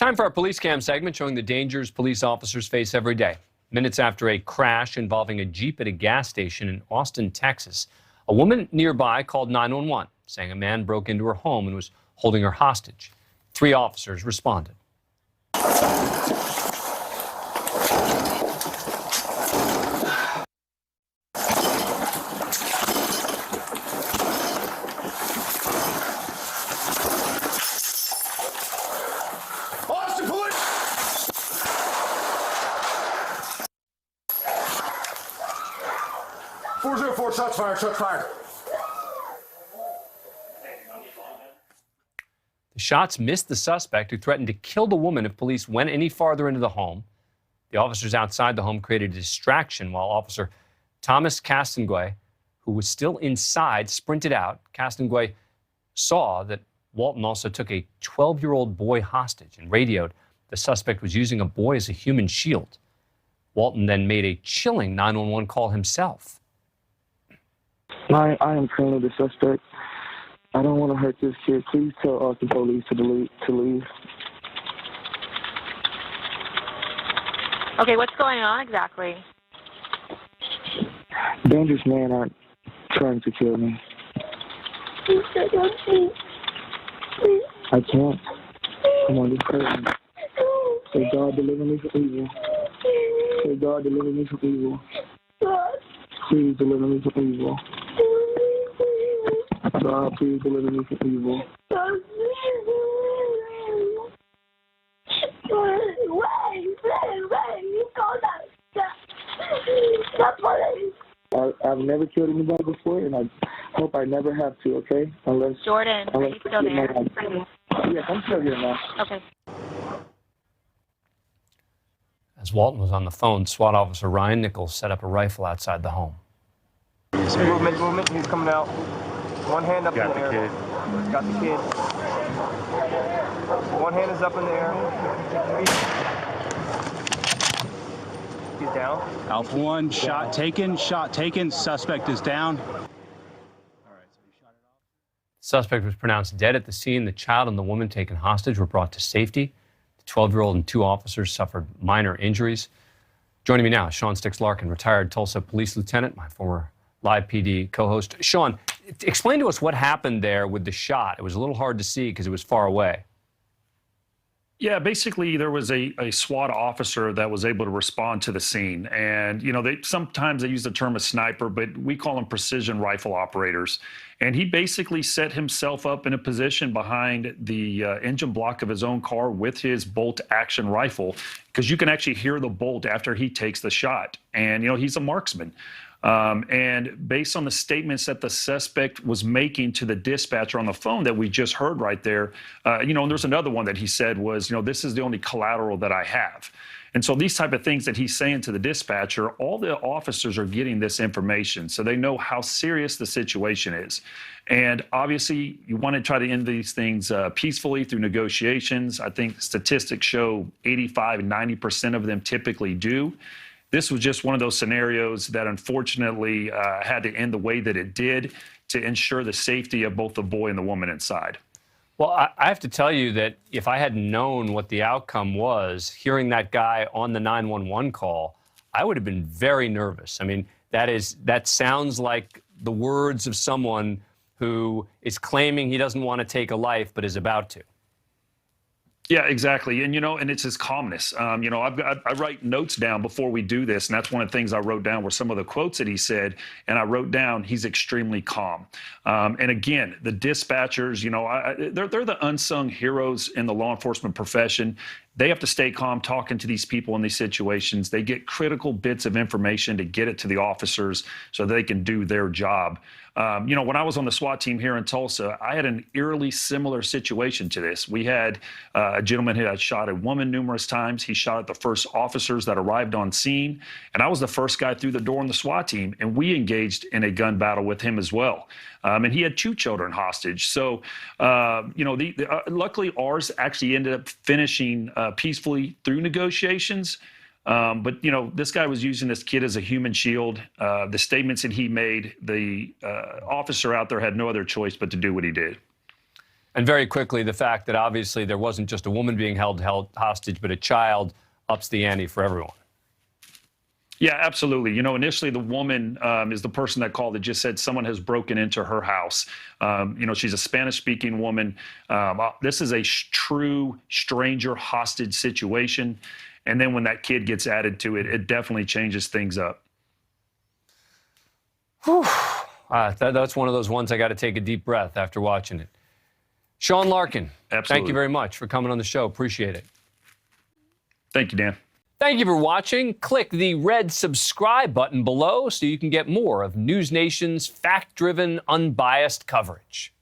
Time for our police cam segment showing the dangers police officers face every day. Minutes after a crash involving a Jeep at a gas station in Austin, Texas, a woman nearby called 911, saying a man broke into her home and was holding her hostage. 3 officers responded. Austin police! .404, shots fired, shots fired. The shots missed the suspect, who threatened to kill the woman if police went any farther into the home. The officers outside the home created a distraction while Officer Thomas Castanguay, who was still inside, sprinted out. Castanguay saw that Walton also took a 12-year-old boy hostage and radioed the suspect was using a boy as a human shield. Walton then made a chilling 911 call himself. I am currently the suspect. I don't want to hurt this kid. Please tell Austin police to leave. Okay, what's going on exactly? Dangerous men are trying to kill me. I can't. I'm on this curtain. Say, God, deliver me from evil. Say, God, deliver me from evil. Please deliver me from evil. God, please deliver me from evil. I've never killed anybody before, and I hope I never have to, okay? Jordan, are you still there? Yes, I'm still here now. Okay. As Walton was on the phone, SWAT officer Ryan Nichols set up a rifle outside the home. Movement, he's coming out. One hand up in the air. Got the kid. One hand is up in the air. He's down. Alpha 1, shot taken, suspect is down. Suspect was pronounced dead at the scene. The child and the woman taken hostage were brought to safety. The 12-year-old and 2 officers suffered minor injuries. Joining me now, Sean Sticks-Larkin, retired Tulsa police lieutenant, my former Live PD co-host. Sean, explain to us what happened there with the shot. It was a little hard to see because it was far away. Yeah, basically there was a SWAT officer that was able to respond to the scene. And, you know, sometimes they use the term a sniper, but we call them precision rifle operators. And he basically set himself up in a position behind the engine block of his own car with his bolt action rifle, because you can actually hear the bolt after he takes the shot. And, you know, he's a marksman. And based on the statements that the suspect was making to the dispatcher on the phone that we just heard right there, you know, and there's another one that he said was, you know, this is the only collateral that I have. And so these type of things that he's saying to the dispatcher, all the officers are getting this information, so they know how serious the situation is. And obviously, you want to try to end these things peacefully through negotiations. I think statistics show 85, 90% of them typically do. This was just one of those scenarios that unfortunately had to end the way that it did to ensure the safety of both the boy and the woman inside. Well, I have to tell you that if I had known what the outcome was, hearing that guy on the 911 call, I would have been very nervous. I mean, that sounds like the words of someone who is claiming he doesn't want to take a life but is about to. Yeah, exactly. And, you know, and it's his calmness. You know, I write notes down before we do this, and that's one of the things I wrote down were some of the quotes that he said, and I wrote down he's extremely calm. And again, the dispatchers, you know, they're the unsung heroes in the law enforcement profession. They have to stay calm talking to these people in these situations. They get critical bits of information to get it to the officers so they can do their job. You know, when I was on the SWAT team here in Tulsa, I had an eerily similar situation to this. We had a gentleman who had shot a woman numerous times. He shot at the first officers that arrived on scene, and I was the first guy through the door on the SWAT team, and we engaged in a gun battle with him as well. And he had 2 children hostage. So, you know, luckily ours actually ended up finishing peacefully through negotiations. But, you know, this guy was using this kid as a human shield. The statements that he made, the officer out there had no other choice but to do what he did. And very quickly, the fact that obviously there wasn't just a woman being held hostage, but a child ups the ante for everyone. Yeah, absolutely. Initially the woman is the person that called that just said someone has broken into her house. She's a Spanish-speaking woman. This is a true stranger hostage situation. And then when that kid gets added to it, it definitely changes things up. That's one of those ones I got to take a deep breath after watching it. Sean Larkin, thank you very much for coming on the show. Appreciate it. Thank you, Dan. Thank you for watching. Click the red subscribe button below so you can get more of NewsNation's fact-driven, unbiased coverage.